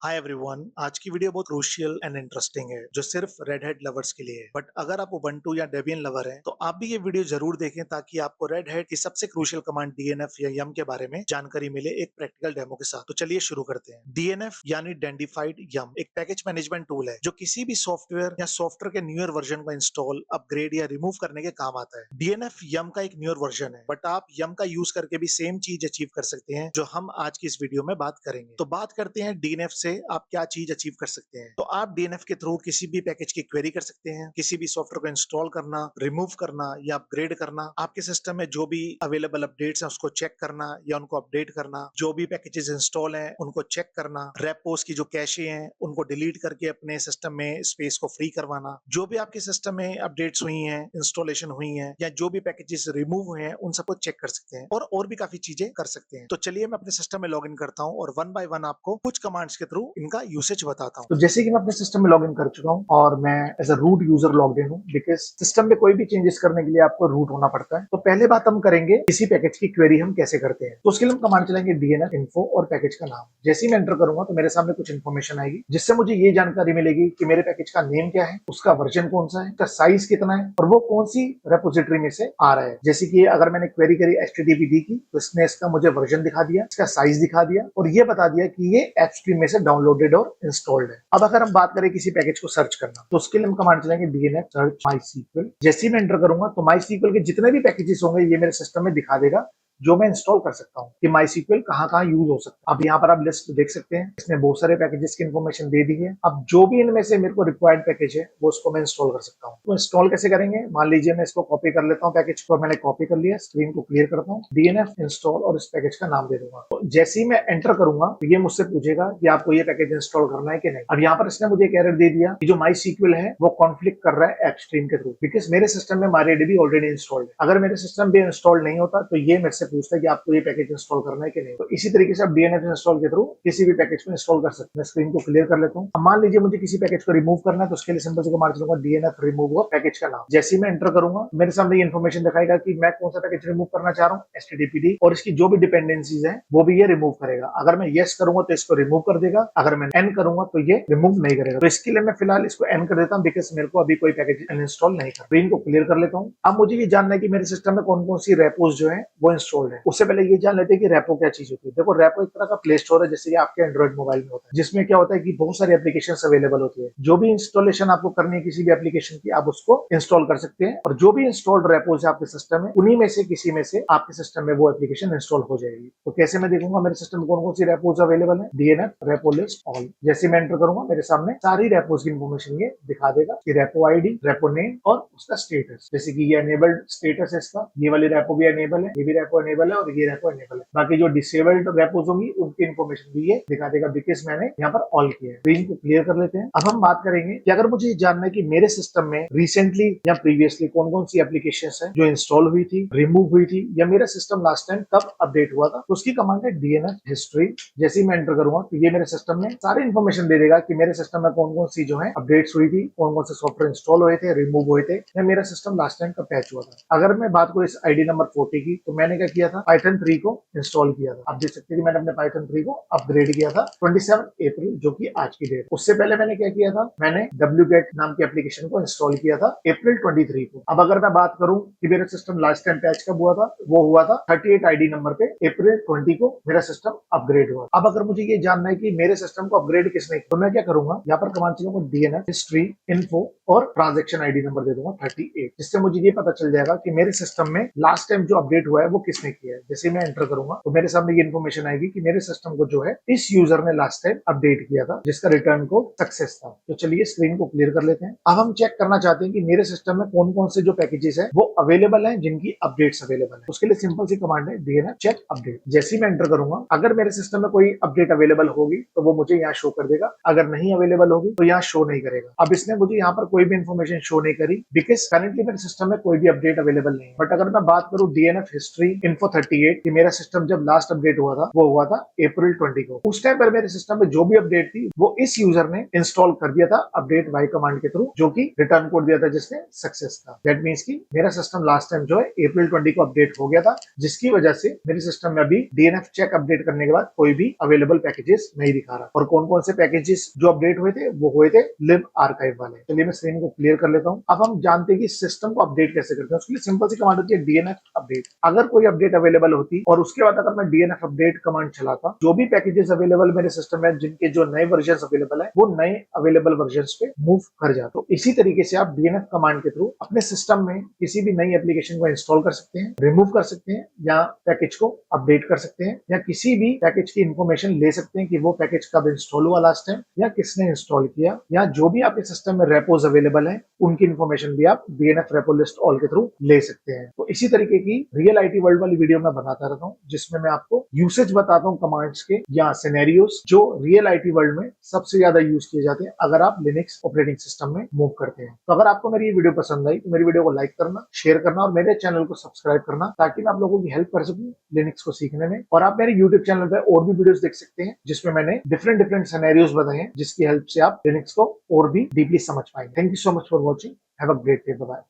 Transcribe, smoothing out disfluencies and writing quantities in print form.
Hi everyone. आज की video बहुत क्रूशियल एंड इंटरेस्टिंग है जो सिर्फ रेड हैट लवर्स के लिए है। बट अगर आप उबंटू या डेबियन लवर हैं तो आप भी ये वीडियो जरूर देखें ताकि आपको रेड हैट की सबसे क्रूशियल कमांड डीएनएफ या यम के बारे में जानकारी मिले एक प्रैक्टिकल डेमो के साथ। तो चलिए शुरू करते हैं। डीएनएफ यानी डेंडिफाइड यम एक पैकेज मैनेजमेंट टूल है जो किसी भी सॉफ्टवेयर या सॉफ्टवेयर के न्यूअर वर्जन को इंस्टॉल, अपग्रेड या रिमूव करने के काम आता है। डीएनएफ यम का एक न्यूअर वर्जन है, बट आप यम का यूज करके भी सेम चीज अचीव कर सकते हैं जो हम आज की इस वीडियो में बात करेंगे। तो बात करते हैं डीएनएफ से आप क्या चीज अचीव कर सकते हैं। तो आप डीएनएफ के थ्रू किसी भी पैकेज की क्वेरी कर सकते हैं, किसी भी सॉफ्टवेयर को इंस्टॉल करना, रिमूव करना या अपग्रेड करना, आपके सिस्टम में जो भी अवेलेबल अपडेट्स हैं उसको चेक करना या उनको अपडेट करना, जो भी पैकेजेस इंस्टॉल हैं उनको चेक करना, रेपोस की जो कैशे हैं उनको डिलीट करके अपने सिस्टम में स्पेस को फ्री करवाना, जो भी आपके सिस्टम में अपडेट्स हुई हैं, इंस्टॉलेशन हुई हैं या जो भी पैकेजेस रिमूव हुए हैं उन सबको चेक कर सकते हैं और भी काफी चीजें कर सकते हैं। तो चलिए मैं अपने सिस्टम में लॉगिन करता हूं और वन बाय वन आपको कुछ कमांड्स के थ्रू इनका यूसेज बताता हूँ। तो जैसे कि मैं अपने सिस्टम में लॉगिन कर चुका हूं और मैं as a root user logged in हूं, बिकॉज सिस्टम में कोई भी चेंजेस करने के लिए आपको रूट होना पड़ता है। तो पहले बात हम करेंगे किसी पैकेज की क्वेरी हम कैसे करते हैं। तो उसके लिए हम कमांड चलाएंगे डीएनएफ इन्फो और पैकेज का नाम। जैसे ही मैं एंटर करूंगा तो मेरे सामने कुछ इन्फॉर्मेशन आएगी जिससे मुझे ये जानकारी मिलेगी कि मेरे पैकेज का नेम क्या है, उसका वर्जन कौन सा है, उसका साइज कितना है और वो कौन सी रेपोजिटरी में से आ रहा है। जैसे कि अगर मैंने क्वेरी करी HTTPD की तो इसने इसका मुझे वर्जन दिखा दिया, इसका साइज दिखा दिया और ये बता दिया कि ये एपस्ट्रीम में से डाउनलोडेड और इंस्टॉल्ड है। अब अगर हम बात करें किसी पैकेज को सर्च करना तो उसके लिए हम कमांड चलाएंगे डीएनएफ सर्च माईसीक्वल। जैसे ही मैं एंटर करूंगा तो माईसीक्वल के जितने भी पैकेजेस होंगे ये मेरे सिस्टम में दिखा देगा जो मैं इंस्टॉल कर सकता हूँ कि माईसीक्वल कहाँ यूज हो सकता है। अब यहाँ पर आप लिस्ट देख सकते हैं, इसने बहुत सारे पैकेजेस की इन्फॉर्मेशन दे दी है। अब जो भी इनमें से मेरे को रिक्वायर्ड पैकेज है वो उसको मैं इंस्टॉल कर सकता हूँ। तो इंस्टॉल कैसे करेंगे, मान लीजिए मैं इसको कॉपी कर लेता हूँ, पैकेज को मैंने कॉपी कर लिया, स्क्रीन को क्लियर करता हूँ, डीएनएफ इंस्टॉल और इस पैकेज का नाम दे दूंगा। तो जैसे ही मैं एंटर करूंगा तो ये मुझसे पूछेगा कि आपको ये पैकेज इंस्टॉल करना है कि नहीं। अब यहाँ पर इसने मुझे एक एरर दे दिया कि जो माईसीक्वल है वो कॉन्फ्लिक्ट कर रहा है एपस्ट्रीम के थ्रू, बिकॉज मेरे सिस्टम में MariaDB ऑलरेडी इंस्टॉल्ड है। अगर मेरे सिस्टम भी इंस्टॉल नहीं होता तो ये मेरे से पूछता है कि आपको ये पैकेज इंस्टॉल करना है कि नहीं। तो इसी तरीके से आप डीएनएफ इंस्टॉल के थ्रू किसी भी पैकेज को इंस्टॉल कर सकते हैं। स्क्रीन को क्लियर कर लेता हूँ। अब मान लीजिए मुझे किसी पैकेज को रिमूव करना है तो उसके लिए सिंपल से कमांड चलाऊंगा डीएनएफ रिमूव और पैकेज का नाम। जैसे ही मैं एंटर करूंगा मेरे सामने ये इन्फॉर्मेशन दिखाएगा कि मैं कौन सा पैकेज रिमूव करना चाह रहा हूँ, HTTPD, और इसकी जो भी डिपेंडेंसीज है वो भी ये रिमूव करेगा। अगर मैं येस करूंगा तो इसको रिमूव कर देगा, अगर मैं एन करूंगा तो ये रिमूव नहीं करेगा। तो इसके लिए मैं फिलहाल इसको एन कर देता हूँ बिकॉज मेरे को अभी कोई पैकेज इंस्टॉल नहीं कर। स्क्रीन को क्लियर कर लेता हूँ। अब मुझे ये जानना है कि मेरे सिस्टम में कौन कौन सी रेपोज जो है वो इंस्टॉल्ड है। उससे पहले ये जान लेते हैं कि रेपो क्या चीज होती है। देखो, रेपो एक तरह का प्ले स्टोर है जैसे कि आपके एंड्रॉइड मोबाइल में होता है, जिसमें क्या होता है कि बहुत सारी एप्लीकेशंस अवेलेबल होती है। जो भी इंस्टॉलेशन आपको करनी है किसी भी एप्लीकेशन की आप उसको इंस्टॉल कर सकते हैं और जो भी इंस्टॉल्ड रेपोज है आपके सिस्टम में उन्हीं में से किसी में से आपके सिस्टम में वो एप्लीकेशन इंस्टॉल हो जाएगी। तो कैसे मैं देखूंगा मेरे सिस्टम में कौन कौन सी रेपोज अवेलेबल है, डीएनएफ रेपो लिस्ट ऑल। जैसे मैं एंटर करूंगा मेरे सामने सारी रेपोज की इन्फॉर्मेशन ये दिखा देगा कि रेपो आईडी, रेपो नेम और उसका स्टेटस। जैसे कि ये एनेबल्ड स्टेटस है इसका, ये वाली रेपो भी एनेबल है, ये भी रेपो एनेबल है और ये रेपो एनेबल है। बाकी जो डिसेबल्ड रेपोज होंगी उनकी इन्फॉर्मेशन भी ये दिखा देगा बिकॉज मैंने यहाँ पर ऑल किया है। स्क्रीन को क्लियर कर लेते हैं। अब हम बात करेंगे कि अगर मुझे जानना है कि मेरे सिस्टम में रिसेंटली या प्रीवियसली कौन कौन सी एप्लीकेशंस हैं जो इंस्टॉल हुई थी, रिमूव हुई थी या मेरा सिस्टम लास्ट टाइम कब अपडेट हुआ था, तो उसकी कमांड है डीएनएफ हिस्ट्री। जैसे ही मैं एंटर करूंगा तो ये मेरे सिस्टम में सारी इन्फॉर्मेशन दे देगा कि मेरे सिस्टम में कौन कौन सी जो है अपडेट्स हुई थी, कौन कौन से सॉफ्टवेयर इंस्टॉल हुए थे, रिमूव हुए थे या मेरा सिस्टम लास्ट टाइम कब पैच हुआ था। अगर मैं बात करूँ इस आईडी नंबर 40 की तो मैंने क्या किया था, पाइथन 3 को इंस्टॉल किया था। आप देख सकते हैं कि मैंने अपने पाइथन 3 को अपग्रेड किया था 27 अप्रैल, जो कि आज की डेट। उससे पहले मैंने क्या किया था, मैंने wget नाम की एप्लीकेशन को इंस्टॉल किया था अप्रैल 23 को। अब अगर मैं बात करूं कि मेरा सिस्टम लास्ट टाइम पैच कब हुआ था, वो हुआ था 38 आईडी नंबर पे अप्रैल 20 को मेरा सिस्टम अपग्रेड हुआ। अब अगर मुझे ये जानना है कि मेरे सिस्टम को अपग्रेड किसने किया तो मैं क्या करूंगा, यहाँ पर कमांड चलाऊंगा डीएनएफ हिस्ट्री इन्फो और ट्रांजेक्शन आईडी नंबर दे दूंगा 38, जिससे मुझे ये पता चल जाएगा कि मेरे सिस्टम में लास्ट टाइम जो अपडेट हुआ है वो किसने किया है। जैसे मैं एंटर करूंगा तो मेरे सामने ये इन्फॉर्मेशन आएगी कि मेरे सिस्टम को जो है इस यूजर ने लास्ट टाइम अपडेट किया था जिसका रिटर्न कोड सक्सेस था। तो चलिए स्क्रीन को क्लियर कर लेते हैं। अब हम चेक करना चाहते हैं कि मेरे सिस्टम में कौन कौन से जो पैकेजेस है वो अवेलेबल है जिनकी अपडेट्स अवेलेबल है। उसके लिए सिंपल सी कमांड है डीएनएफ चेक अपडेट। जैसे ही मैं एंटर करूंगा अगर मेरे सिस्टम में कोई अपडेट अवेलेबल होगी तो वो मुझे यहाँ शो कर देगा, अगर नहीं अवेलेबल होगी तो यहाँ शो नहीं करेगा। अब इसने मुझे यहाँ पर कोई भी इन्फॉर्मेशन शो नहीं करी बिकॉज करंटली मेरे सिस्टम में कोई भी अपडेट अवेलेबल नहीं है। बट अगर मैं बात करूँ डीएनएफ हिस्ट्री इन info38 कि मेरा सिस्टम जब लास्ट अपडेट हुआ था वो हुआ था अप्रैल 20 को। उस टाइम पर मेरे सिस्टम में जो भी अपडेट थी वो इस यूजर ने इंस्टॉल कर दिया था अपडेट वाई कमांड के थ्रू, जो कि रिटर्न कोड दिया था जिसने सक्सेस था। दैट मींस कि मेरा सिस्टम लास्ट टाइम जो है अप्रैल 20 को अपडेट हो गया था, जिसकी वजह से मेरे सिस्टम में अभी डीएनएफ चेक अपडेट करने के बाद कोई भी अवेलेबल पैकेजेस नहीं दिखा रहा। और कौन कौन से पैकेजेस जो अपडेट हुए थे वो हुए थे लिब आर्काइव वाले। चलिए मैं स्क्रीन को क्लियर कर लेता हूँ। अब हम जानते हैं कि सिस्टम को अपडेट कैसे करते हैं। उसके लिए सिंपल सी कमांड होती है डीएनएफ अपडेट। अगर कोई अपडेट अवेलेबल होती और उसके बाद अगर मैं डीएनएफ अपडेट कमांड चलाता, जो भी पैकेजेस अवेलेबल मेरे सिस्टम में जिनके जो नए वर्जन अवेलेबल है वो नए अवेलेबल वर्जन पे मूव कर जाते। तो इसी तरीके से आप डीएनएफ कमांड के थ्रू अपने सिस्टम में किसी भी नई एप्लीकेशन को इंस्टॉल कर सकते हैं, रिमूव कर सकते हैं, या पैकेज को अपडेट कर सकते हैं, या किसी भी पैकेज की इंफॉर्मेशन ले सकते हैं कि वो पैकेज कब इंस्टॉल हुआ लास्ट टाइम, या किसने इंस्टॉल किया, या जो भी आपके सिस्टम में रेपोज अवेलेबल है उनकी इंफॉर्मेशन भी आप डीएनएफ रेपो लिस्ट ऑल के थ्रू ले सकते हैं। तो इसी तरीके की रियल आईटी वर्ल्ड वाली वीडियो मैं बनाता रहता हूँ, जिसमें मैं आपको यूसेज बताता हूँ कमांड्स के या सिनेरियोस जो रियल आईटी वर्ल्ड में सबसे ज्यादा यूज किए जाते हैं अगर आप लिनक्स ऑपरेटिंग सिस्टम में मूव करते हैं। तो अगर आपको मेरी ये वीडियो पसंद आई तो मेरी वीडियो को लाइक करना, शेयर करना और मेरे चैनल को सब्सक्राइब करना, ताकि मैं आप लोगों की हेल्प कर सकूं लिनक्स को सीखने में। और आप मेरे यूट्यूब चैनल पे और भी वीडियोस देख सकते हैं जिसमें मैंने डिफरेंट सिनेरियोस बताए हैं, जिसकी हेल्प से आप लिनक्स को और भी डीपली समझ पाएंगे। Thank you so much for watching. Have a great day. Bye.